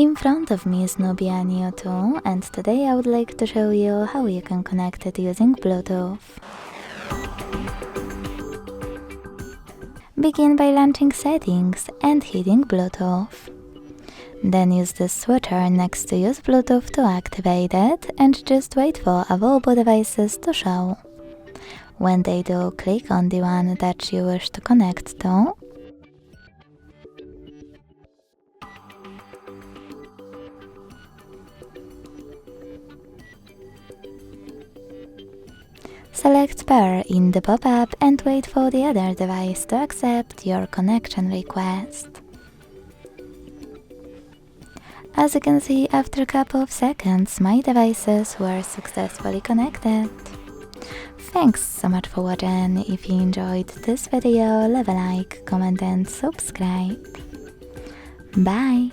In front of me is Nubia Neo 2, and today I would like to show you how you can connect it using Bluetooth. Begin by launching Settings and hitting Bluetooth. Then use the switcher next to Use Bluetooth to activate it, and just wait for available devices to show. When they do, click on the one that you wish to connect to. Select Pair in the pop-up and wait for the other device to accept your connection request. As you can see, after a couple of seconds, my devices were successfully connected. Thanks so much for watching. If you enjoyed this video, leave a like, comment and subscribe. Bye!